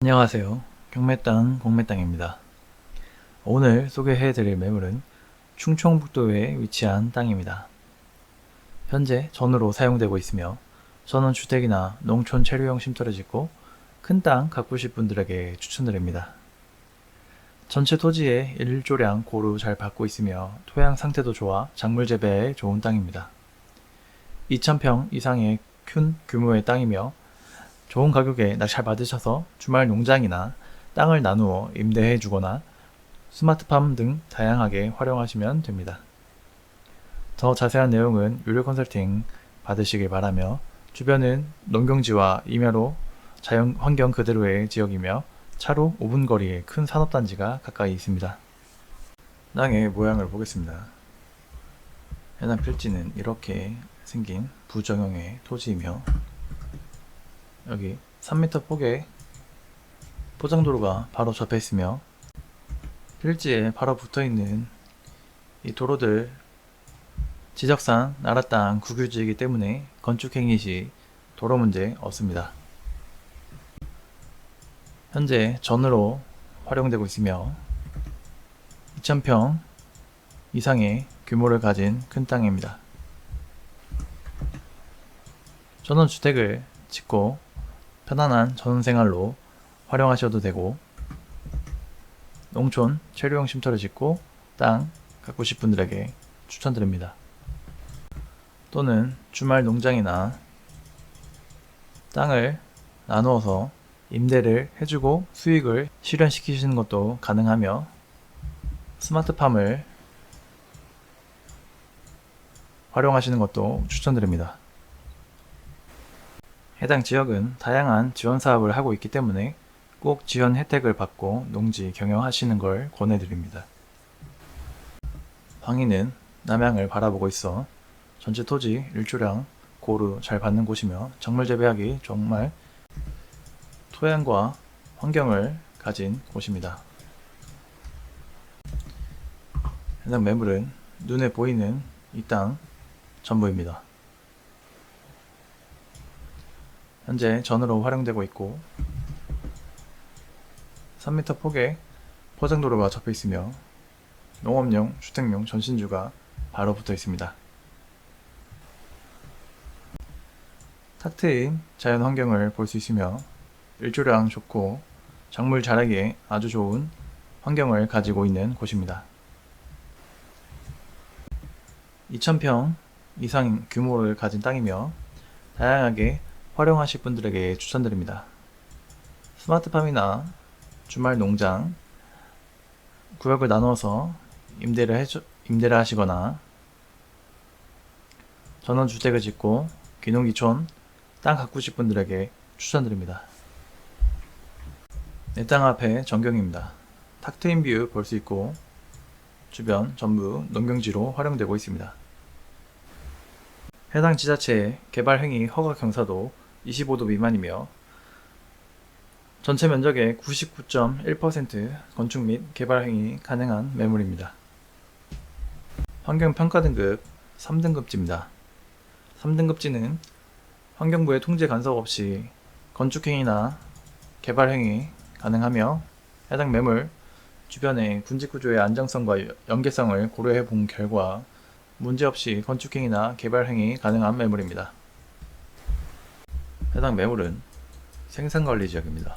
안녕하세요. 경매땅 공매땅입니다. 오늘 소개해드릴 매물은 충청북도에 위치한 땅입니다. 현재 전으로 사용되고 있으며 전원주택이나 농촌 체류용 쉼터를 짓고 큰 땅 가꾸실 분들에게 추천드립니다. 전체 토지의 일조량 고루 잘 받고 있으며 토양 상태도 좋아 작물 재배에 좋은 땅입니다. 2,000평 이상의 큰 규모의 땅이며 좋은 가격에 잘 받으셔서 주말 농장이나 땅을 나누어 임대해 주거나 스마트팜 등 다양하게 활용하시면 됩니다. 더 자세한 내용은 유료 컨설팅 받으시길 바라며 주변은 농경지와 임야로 자연 환경 그대로의 지역이며 차로 5분 거리에 큰 산업단지가 가까이 있습니다. 땅의 모양을 보겠습니다. 해당 필지는 이렇게 생긴 부정형의 토지이며 여기 3m 폭의 포장도로가 바로 접해 있으며 필지에 바로 붙어있는 이 도로들 지적상 나라 땅 국유지이기 때문에 건축행위 시 도로 문제 없습니다. 현재 전으로 활용되고 있으며 2,000평 이상의 규모를 가진 큰 땅입니다. 전원주택을 짓고 편안한 전원생활로 활용하셔도 되고 농촌 체류용 쉼터를 짓고 땅 가꾸실 분들에게 추천드립니다. 또는 주말 농장이나 땅을 나누어서 임대를 해주고 수익을 실현시키시는 것도 가능하며 스마트팜을 활용하시는 것도 추천드립니다. 해당 지역은 다양한 지원 사업을 하고 있기 때문에 꼭 지원 혜택을 받고 농지 경영하시는 걸 권해드립니다. 황희는 남양을 바라보고 있어 전체 토지 일조량 고루 잘 받는 곳이며 작물 재배하기 정말 토양과 환경을 가진 곳입니다. 해당 매물은 눈에 보이는 이 땅 전부입니다. 현재 전으로 활용되고 있고 3m 폭의 포장도로가 접해 있으며 농업용, 주택용 전신주가 바로 붙어 있습니다. 탁 트인 자연 환경을 볼 수 있으며 일조량 좋고 작물 자라기에 아주 좋은 환경을 가지고 있는 곳입니다. 2,000평 이상 규모를 가진 땅이며 다양하게 활용하실 분들에게 추천드립니다. 스마트팜이나 주말 농장 구역을 나누어서 임대를 하시거나 전원주택을 짓고 귀농귀촌 땅 가꾸실 분들에게 추천드립니다. 내 땅 앞에 전경입니다. 탁 트인 뷰 볼 수 있고 주변 전부 농경지로 활용되고 있습니다. 해당 지자체의 개발행위 허가 경사도 25도 미만이며 전체 면적의 99.1% 건축 및 개발행위 가능한 매물입니다. 환경평가 등급 3등급지입니다. 3등급지는 환경부의 통제 간섭 없이 건축행위나 개발행위 가능하며 해당 매물 주변의 군지구조의 안정성과 연계성을 고려해 본 결과 문제없이 건축행위나 개발행위 가능한 매물입니다. 해당 매물은 생산관리지역입니다.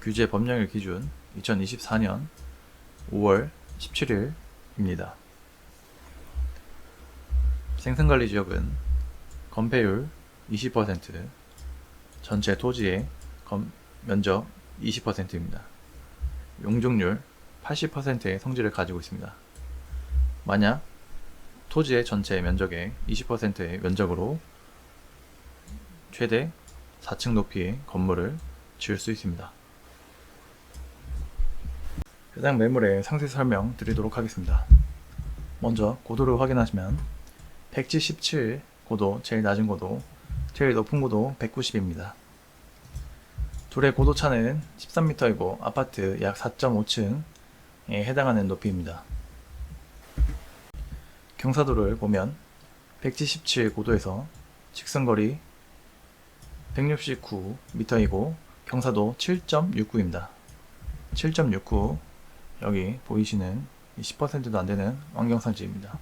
규제 법령일 기준 2024년 5월 17일입니다. 생산관리지역은 건폐율 20%, 전체 토지의 면적 20%입니다. 용적률 80%의 성질을 가지고 있습니다. 만약 토지의 전체 면적의 20%의 면적으로 최대 4층 높이의 건물을 지을 수 있습니다. 해당 매물의 상세 설명 드리도록 하겠습니다. 먼저 고도를 확인하시면 177 고도, 제일 낮은 고도, 제일 높은 고도 190입니다. 둘의 고도 차는 13m이고 아파트 약 4.5층에 해당하는 높이입니다. 경사도를 보면 177 고도에서 직선거리 169m이고 경사도 7.69입니다. 7.69 여기 보이시는 10%도 안되는 완경산지입니다.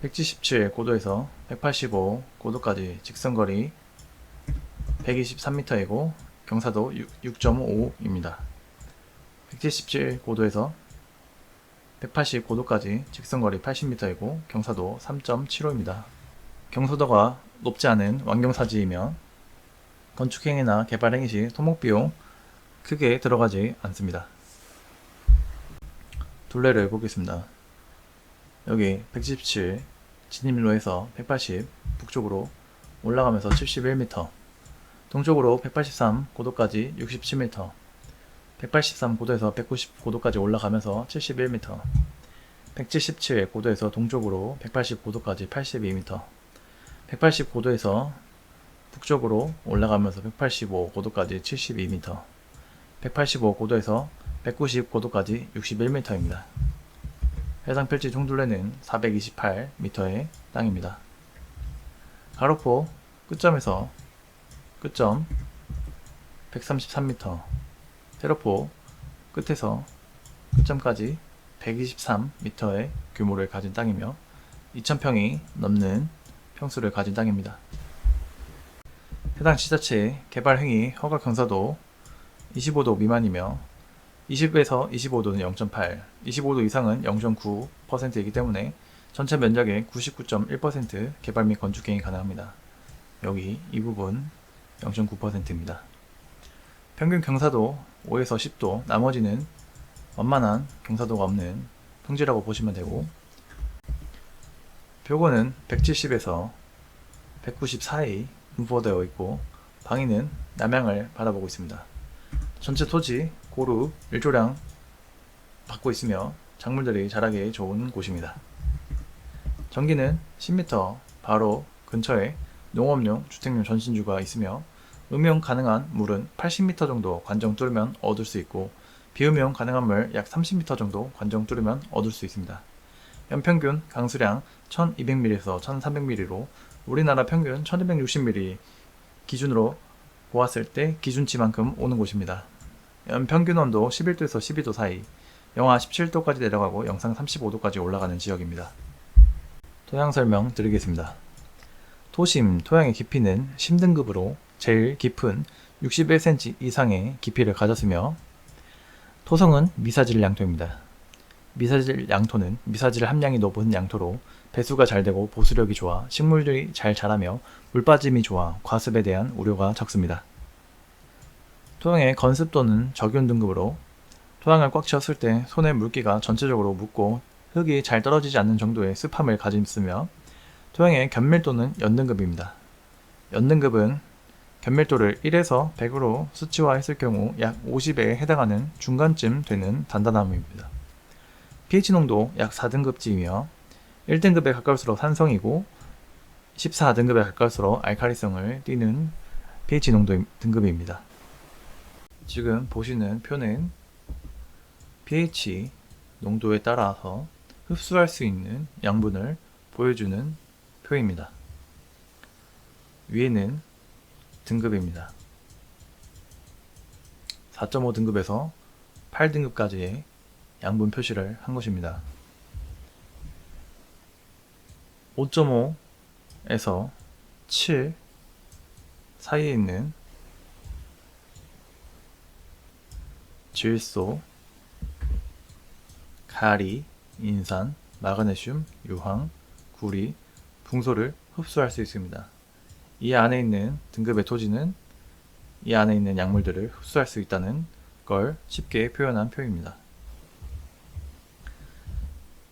177 고도에서 185 고도까지 직선거리 123m이고 경사도 6.5입니다. 177 고도에서 180 고도까지 직선거리 80m이고 경사도 3.75입니다. 경사도가 높지 않은 완경사지이며 건축행위나 개발행위 시 토목비용 크게 들어가지 않습니다. 둘레를 보겠습니다. 여기 177 진입로에서 180 북쪽으로 올라가면서 71m, 동쪽으로 183 고도까지 67m, 183 고도에서 190 고도까지 올라가면서 71m, 177 고도에서 동쪽으로 180 고도까지 82m, 180 고도에서 북쪽으로 올라가면서 185 고도까지 72m, 185 고도에서 190 고도까지 61m입니다. 해당 필지 총둘레는 428m의 땅입니다. 가로포 끝점에서 끝점 133m, 세로포 끝에서 끝점까지 123m의 규모를 가진 땅이며 2000평이 넘는 평수를 가진 땅입니다. 해당 지자체의 개발행위 허가 경사도 25도 미만이며 20에서 25도는 0.8, 25도 이상은 0.9%이기 때문에 전체 면적의 99.1% 개발 및 건축행위 가능합니다. 여기 이 부분 0.9%입니다. 평균 경사도 5에서 10도, 나머지는 완만한 경사도가 없는 평지라고 보시면 되고, 벽원은 170에서 190 사이 분포되어 있고 방위는 남향을 바라보고 있습니다. 전체 토지 고루 일조량 받고 있으며 작물들이 자라기 좋은 곳입니다. 전기는 10m 바로 근처에 농업용, 주택용 전신주가 있으며 음용 가능한 물은 80m 정도 관정 뚫으면 얻을 수 있고 비음용 가능한 물 약 30m 정도 관정 뚫으면 얻을 수 있습니다. 연평균 강수량 1200mm에서 1300mm로 우리나라 평균 1260mm 기준으로 보았을 때 기준치만큼 오는 곳입니다. 연평균 온도 11도에서 12도 사이, 영하 17도까지 내려가고 영상 35도까지 올라가는 지역입니다. 토양 설명 드리겠습니다. 토심, 토양의 깊이는 심등급으로 제일 깊은 61cm 이상의 깊이를 가졌으며 토성은 미사질 양토입니다. 미사질 양토는 미사질 함량이 높은 양토로 배수가 잘 되고 보수력이 좋아 식물들이 잘 자라며 물빠짐이 좋아 과습에 대한 우려가 적습니다. 토양의 건습도는 적윤 등급으로 토양을 꽉 채웠을 때 손에 물기가 전체적으로 묻고 흙이 잘 떨어지지 않는 정도의 습함을 가지며 토양의 견밀도는 연등급입니다. 연등급은 견밀도를 1에서 100으로 수치화했을 경우 약 50에 해당하는 중간쯤 되는 단단함입니다. pH 농도 약 4등급지이며 1등급에 가까울수록 산성이고 14등급에 가까울수록 알칼리성을 띠는 pH 농도 등급입니다. 지금 보시는 표는 pH 농도에 따라서 흡수할 수 있는 양분을 보여주는 표입니다. 위에는 등급입니다. 4.5등급에서 8등급까지의 양분 표시를 한 것입니다. 5.5에서 7 사이에 있는 질소, 가리, 인산, 마그네슘, 유황, 구리, 붕소를 흡수할 수 있습니다. 이 안에 있는 등급의 토지는 이 안에 있는 약물들을 흡수할 수 있다는 걸 쉽게 표현한 표입니다.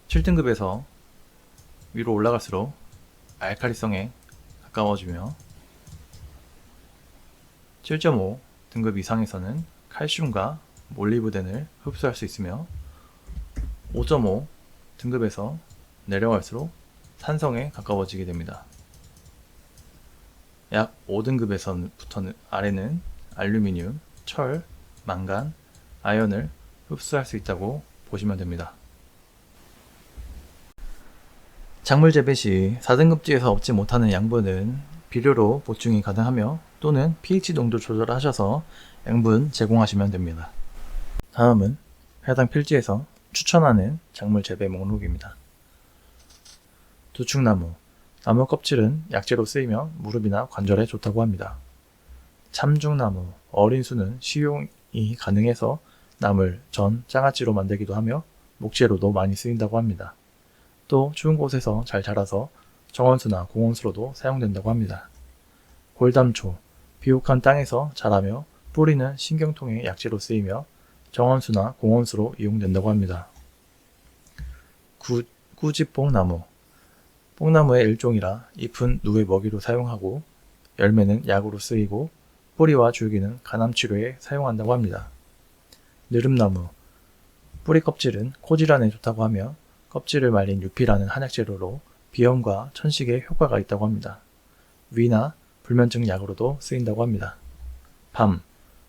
7등급에서 위로 올라갈수록 알칼리성에 가까워지며 7.5 등급 이상에서는 칼슘과 몰리브덴을 흡수할 수 있으며 5.5 등급에서 내려갈수록 산성에 가까워지게 됩니다. 약 5등급에서부터는 아래는 알루미늄, 철, 망간, 아연을 흡수할 수 있다고 보시면 됩니다. 작물 재배 시 4등급지에서 얻지 못하는 양분은 비료로 보충이 가능하며 또는 pH 농도 조절하셔서 양분 제공하시면 됩니다. 다음은 해당 필지에서 추천하는 작물 재배 목록입니다. 두축나무. 나무 껍질은 약재로 쓰이며 무릎이나 관절에 좋다고 합니다. 참중나무. 어린 수는 식용이 가능해서 나물, 전, 장아찌로 만들기도 하며 목재로도 많이 쓰인다고 합니다. 또 추운 곳에서 잘 자라서 정원수나 공원수로도 사용된다고 합니다. 골담초. 비옥한 땅에서 자라며 뿌리는 신경통의 약재로 쓰이며 정원수나 공원수로 이용된다고 합니다. 꾸지뽕나무. 뽕나무의 일종이라 잎은 누에 먹이로 사용하고 열매는 약으로 쓰이고 뿌리와 줄기는 간암치료에 사용한다고 합니다. 느릅나무. 뿌리 껍질은 코질환에 좋다고 하며 껍질을 말린 유피라는 한약재료로 비염과 천식에 효과가 있다고 합니다. 위나 불면증 약으로도 쓰인다고 합니다. 밤.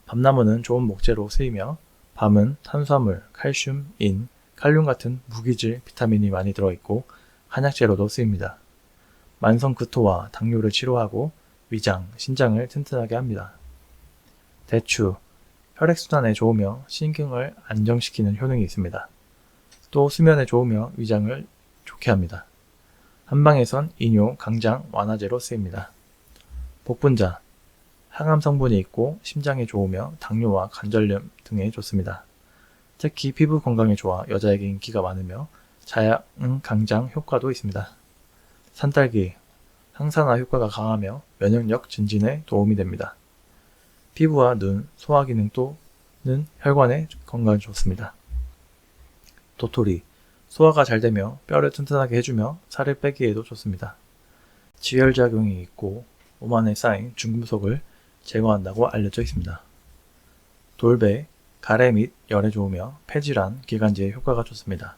밤나무는 좋은 목재로 쓰이며 밤은 탄수화물, 칼슘, 인, 칼륨 같은 무기질 비타민이 많이 들어있고 한약재로도 쓰입니다. 만성구토와 당뇨를 치료하고 위장, 신장을 튼튼하게 합니다. 대추. 혈액순환에 좋으며 신경을 안정시키는 효능이 있습니다. 또 수면에 좋으며 위장을 좋게 합니다. 한방에선 이뇨, 강장, 완화제로 쓰입니다. 복분자. 항암 성분이 있고 심장에 좋으며 당뇨와 관절염 등에 좋습니다. 특히 피부 건강에 좋아 여자에게 인기가 많으며 자양 강장 효과도 있습니다. 산딸기. 항산화 효과가 강하며 면역력 증진에 도움이 됩니다. 피부와 눈, 소화 기능 또는 혈관의 건강에 좋습니다. 도토리. 소화가 잘 되며 뼈를 튼튼하게 해주며 살을 빼기에도 좋습니다. 지혈작용이 있고 몸 안에 쌓인 중금속을 제거한다고 알려져 있습니다. 돌배. 가래 및 열에 좋으며 폐질환, 기관지에 효과가 좋습니다.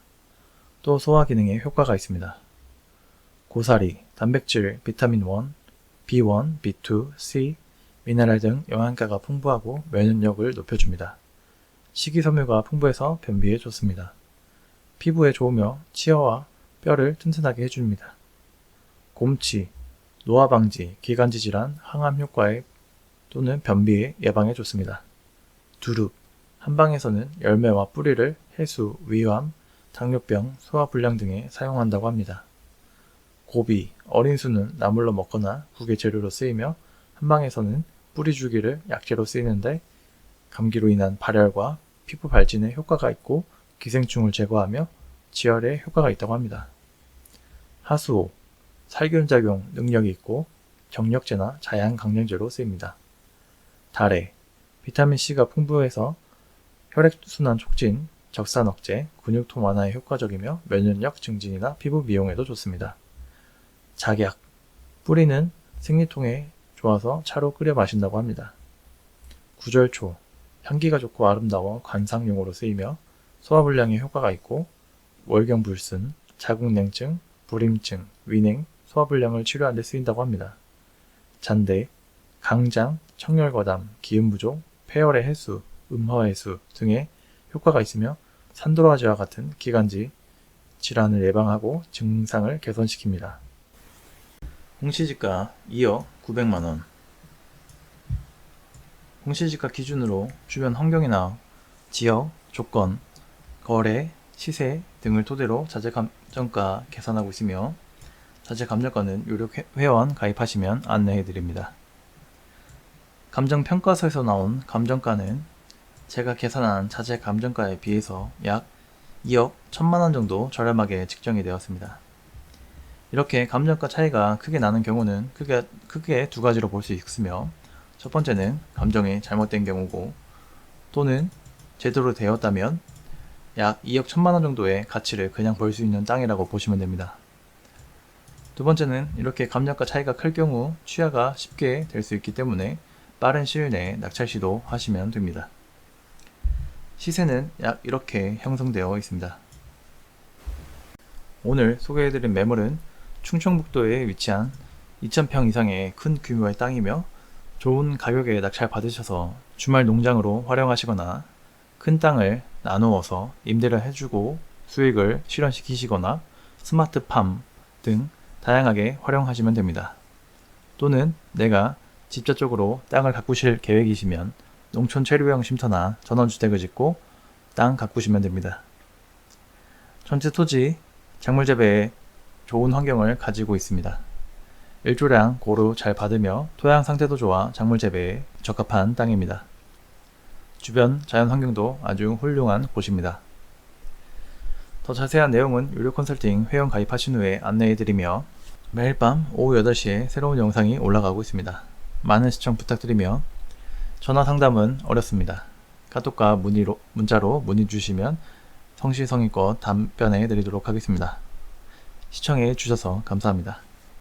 또 소화 기능에 효과가 있습니다. 고사리. 단백질, 비타민 1, B1, B2, C, 미네랄 등 영양가가 풍부하고 면역력을 높여줍니다. 식이섬유가 풍부해서 변비에 좋습니다. 피부에 좋으며 치아와 뼈를 튼튼하게 해줍니다. 곰치. 노화 방지, 기관지 질환, 항암 효과에 또는 변비 예방에 좋습니다. 두릅. 한방에서는 열매와 뿌리를 해수, 위암, 당뇨병, 소화불량 등에 사용한다고 합니다. 고비. 어린 수는 나물로 먹거나 국의 재료로 쓰이며 한방에서는 뿌리 줄기를 약재로 쓰이는데 감기로 인한 발열과 피부 발진에 효과가 있고 기생충을 제거하며 지혈에 효과가 있다고 합니다. 하수오. 살균작용 능력이 있고 정력제나 자양강장제로 쓰입니다. 다래. 비타민C가 풍부해서 혈액순환 촉진, 적산 억제, 근육통 완화에 효과적이며 면역력 증진이나 피부 미용에도 좋습니다. 작약. 뿌리는 생리통에 좋아서 차로 끓여 마신다고 합니다. 구절초. 향기가 좋고 아름다워 관상용으로 쓰이며 소화불량에 효과가 있고 월경불순, 자궁냉증, 불임증, 위냉, 소화불량을 치료하는 데 쓰인다고 합니다. 잔대. 강장, 청열과담, 기운부족, 폐혈의 해수, 음화해수 등의 효과가 있으며 산도라지와 같은 기관지 질환을 예방하고 증상을 개선시킵니다. 홍시지가 2억 900만원. 홍시지가 기준으로 주변 환경이나 지역, 조건, 거래, 시세 등을 토대로 자재감정가 계산하고 있으며 자재감정가는 유료 회원 가입하시면 안내해드립니다. 감정평가서에서 나온 감정가는 제가 계산한 자재감정가에 비해서 약 2억 1천만원 정도 저렴하게 측정이 되었습니다. 이렇게 감정가 차이가 크게 나는 경우는 크게 두 가지로 볼 수 있으며 첫 번째는 감정이 잘못된 경우고 또는 제대로 되었다면 약 2억 1천만원 정도의 가치를 그냥 벌 수 있는 땅이라고 보시면 됩니다. 두 번째는 이렇게 감정가 차이가 클 경우 취하가 쉽게 될 수 있기 때문에 빠른 시일 내에 낙찰 시도 하시면 됩니다. 시세는 약 이렇게 형성되어 있습니다. 오늘 소개해드린 매물은 충청북도에 위치한 2,000평 이상의 큰 규모의 땅이며 좋은 가격에 낙찰 받으셔서 주말 농장으로 활용하시거나 큰 땅을 나누어서 임대를 해주고 수익을 실현시키시거나 스마트팜, 등 다양하게 활용하시면 됩니다. 또는 내가 직접적으로 땅을 가꾸실 계획이시면 농촌 체류형 쉼터나 전원주택을 짓고 땅 가꾸시면 됩니다. 전체 토지, 작물 재배에 좋은 환경을 가지고 있습니다. 일조량 고루 잘 받으며 토양 상태도 좋아 작물 재배에 적합한 땅입니다. 주변 자연 환경도 아주 훌륭한 곳입니다. 더 자세한 내용은 유료 컨설팅 회원 가입하신 후에 안내해드리며 매일 밤 오후 8시에 새로운 영상이 올라가고 있습니다. 많은 시청 부탁드리며 전화 상담은 어렵습니다. 카톡과 문자로 문의 주시면 성실성의껏 답변해 드리도록 하겠습니다. 시청해 주셔서 감사합니다.